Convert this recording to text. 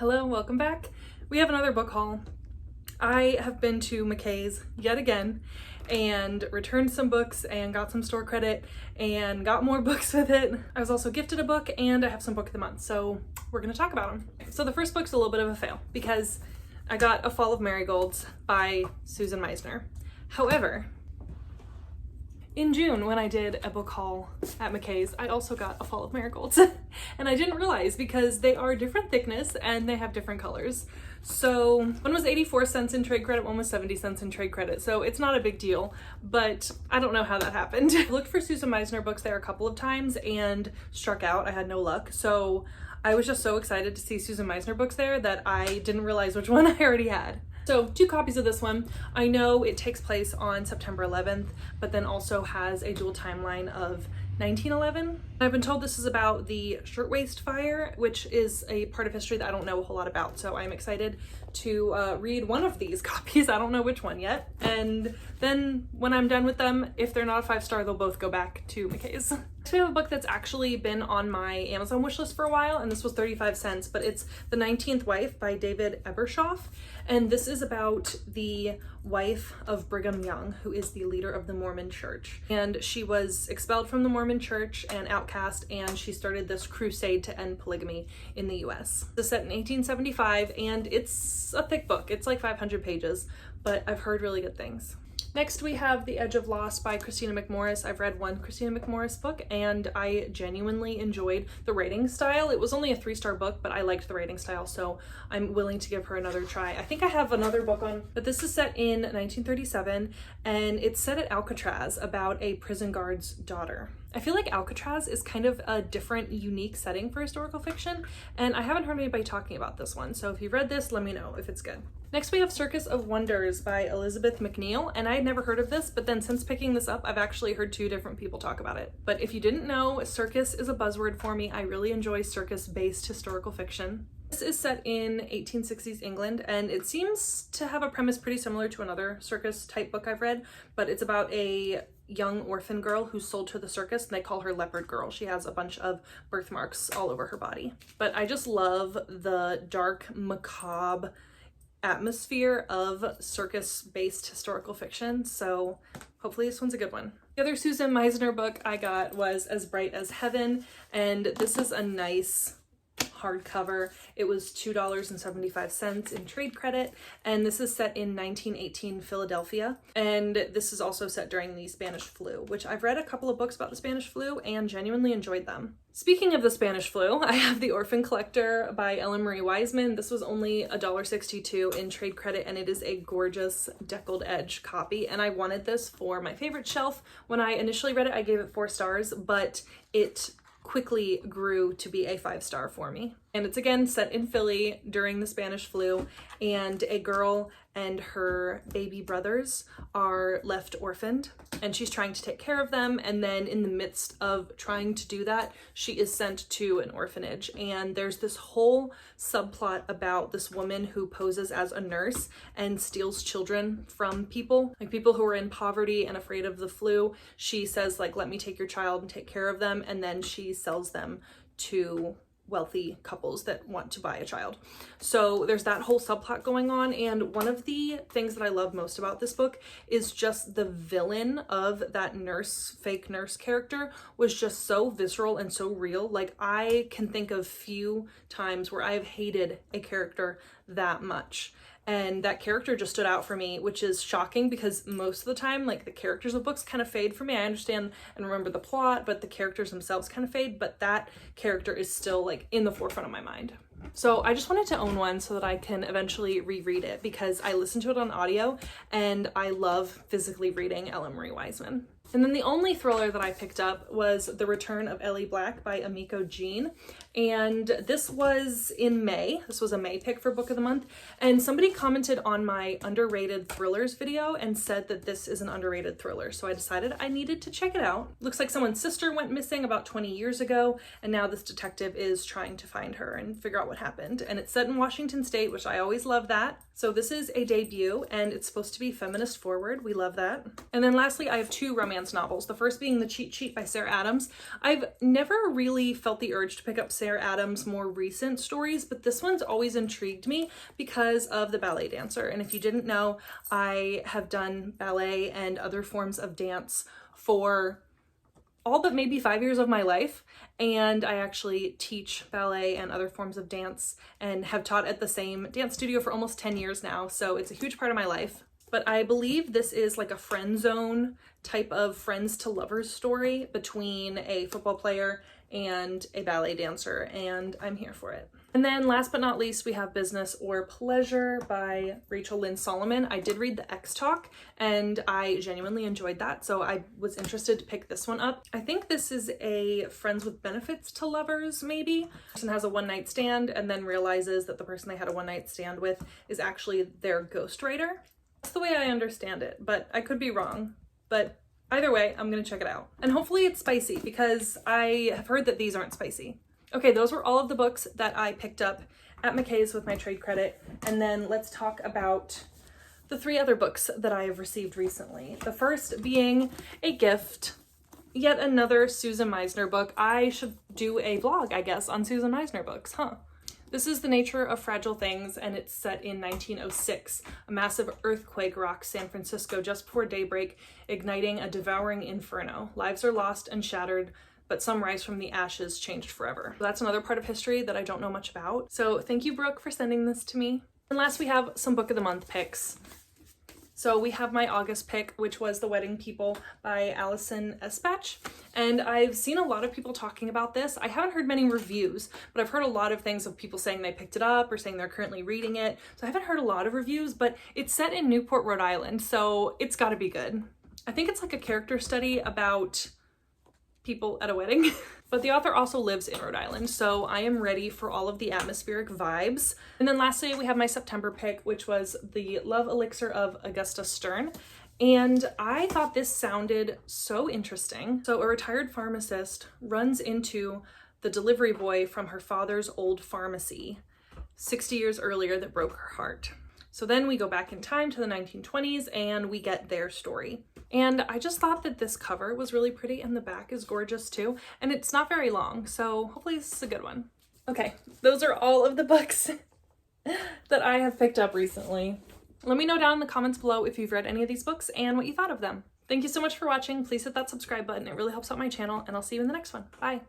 Hello, welcome back. We have another book haul. I have been to McKay's yet again and returned some books and got some store credit and got more books with it. I was also gifted a book and I have some book of the month, so we're gonna talk about them. So the first book's a little bit of a fail because I got A Fall of Marigolds by Susan Meisner. However, in June, when I did a book haul at McKay's, I also got A Fall of Marigolds. And I didn't realize because they are different thickness and they have different colors. So one was 84 cents in trade credit, one was 70 cents in trade credit. So it's not a big deal, but I don't know how that happened. I looked for Susan Meisner books there a couple of times and struck out. I had no luck. So I was just so excited to see Susan Meisner books there that I didn't realize which one I already had. So 2 copies of this one. I know it takes place on September 11th, but then also has a dual timeline of 1911. I've been told this is about the Shirtwaist Fire, which is a part of history that I don't know a whole lot about. So I'm excited to read one of these copies. I don't know which one yet. And then when I'm done with them, if they're not a 5-star, they'll both go back to McKay's. So we have a book that's actually been on my Amazon wishlist for a while, and this was 35 cents, but it's The 19th Wife by David Ebershoff. And this is about the wife of Brigham Young, who is the leader of the Mormon Church. And she was expelled from the Mormon Church and outcast, and she started this crusade to end polygamy in the US. This is set in 1875, and it's a thick book. It's like 500 pages, but I've heard really good things. Next, we have The Edge of Loss by Christina McMorris. I've read one Christina McMorris book and I genuinely enjoyed the writing style. It was only a 3-star book, but I liked the writing style, so I'm willing to give her another try. I think I have another book on, but this is set in 1937 and it's set at Alcatraz about a prison guard's daughter. I feel like Alcatraz is kind of a different, unique setting for historical fiction, and I haven't heard anybody talking about this one, so if you've read this, let me know if it's good. Next, we have Circus of Wonders by Elizabeth McNeil, and I had never heard of this, but then since picking this up, I've actually heard 2 different people talk about it. But if you didn't know, circus is a buzzword for me. I really enjoy circus-based historical fiction. This is set in 1860s England, and it seems to have a premise pretty similar to another circus type book I've read, but it's about a young orphan girl who's sold to the circus, and they call her Leopard Girl. She has a bunch of birthmarks all over her body. But I just love the dark, macabre atmosphere of circus-based historical fiction, so hopefully this one's a good one. The other Susan Meisner book I got was As Bright as Heaven, and this is a nice hardcover. It was $2.75 in trade credit, and this is set in 1918 Philadelphia, and this is also set during the Spanish flu, which I've read a couple of books about the Spanish flu and genuinely enjoyed them. Speaking of the Spanish flu, I have The Orphan Collector by Ellen Marie Wiseman. This was only $1.62 in trade credit, and it is a gorgeous deckled edge copy, and I wanted this for my favorite shelf. When I initially read it, I gave it 4 stars, but it quickly grew to be a 5-star for me. And it's again set in Philly during the Spanish flu, and a girl and her baby brothers are left orphaned, and she's trying to take care of them, and then in the midst of trying to do that, she is sent to an orphanage, and there's this whole subplot about this woman who poses as a nurse and steals children from people, like people who are in poverty and afraid of the flu. She says, like, let me take your child and take care of them, and then she sells them to wealthy couples that want to buy a child. So there's that whole subplot going on, and one of the things that I love most about this book is just the villain of that nurse, fake nurse character was just so visceral and so real. Like, I can think of few times where I have hated a character that much. And that character just stood out for me, which is shocking because most of the time, like, the characters of books kind of fade for me. I understand and remember the plot, but the characters themselves kind of fade, but that character is still like in the forefront of my mind. So I just wanted to own one so that I can eventually reread it because I listened to it on audio and I love physically reading Ellen Marie Wiseman. And then the only thriller that I picked up was The Return of Ellie Black by Amiko Jean. And this was in May. This was a May pick for Book of the Month. And somebody commented on my underrated thrillers video and said that this is an underrated thriller. So I decided I needed to check it out. Looks like someone's sister went missing about 20 years ago. And now this detective is trying to find her and figure out what happened. And it's set in Washington State, which I always love that. So this is a debut and it's supposed to be feminist forward. We love that. And then lastly, I have 2 romance dance novels. The first being The Cheat Sheet by Sarah Adams. I've never really felt the urge to pick up Sarah Adams' more recent stories, but this one's always intrigued me because of the ballet dancer. And if you didn't know, I have done ballet and other forms of dance for all but maybe 5 years of my life, and I actually teach ballet and other forms of dance and have taught at the same dance studio for almost 10 years now, so it's a huge part of my life. But I believe this is like a friend zone type of friends to lovers story between a football player and a ballet dancer, and I'm here for it. And then last but not least, we have Business or Pleasure by Rachel Lynn Solomon. I did read the X Talk and I genuinely enjoyed that, so I was interested to pick this one up. I think this is a friends with benefits to lovers, maybe. The person has a one-night stand and then realizes that the person they had a one-night stand with is actually their ghostwriter. That's the way I understand it, but I could be wrong. But either way, I'm gonna check it out. And hopefully it's spicy because I have heard that these aren't spicy. Okay, those were all of the books that I picked up at McKay's with my trade credit. And then let's talk about the 3 other books that I have received recently. The first being a gift, yet another Susan Meisner book. I should do a vlog, I guess, on Susan Meisner books, huh? This is The Nature of Fragile Things, and it's set in 1906. A massive earthquake rocks San Francisco just before daybreak, igniting a devouring inferno. Lives are lost and shattered, but some rise from the ashes, changed forever. That's another part of history that I don't know much about. So thank you, Brooke, for sending this to me. And last, we have some Book of the Month picks. So we have my August pick, which was The Wedding People by Allison Espach. And I've seen a lot of people talking about this. I haven't heard many reviews, but I've heard a lot of things of people saying they picked it up or saying they're currently reading it. So I haven't heard a lot of reviews, but it's set in Newport, Rhode Island, so it's gotta be good. I think it's like a character study about people at a wedding. But the author also lives in Rhode Island, so I am ready for all of the atmospheric vibes. And then lastly, we have my September pick, which was The Love Elixir of Augusta Stern. And I thought this sounded so interesting. So a retired pharmacist runs into the delivery boy from her father's old pharmacy 60 years earlier that broke her heart. So then we go back in time to the 1920s and we get their story. And I just thought that this cover was really pretty and the back is gorgeous too. And it's not very long, so hopefully this is a good one. Okay, those are all of the books that I have picked up recently. Let me know down in the comments below if you've read any of these books and what you thought of them. Thank you so much for watching. Please hit that subscribe button. It really helps out my channel, and I'll see you in the next one. Bye.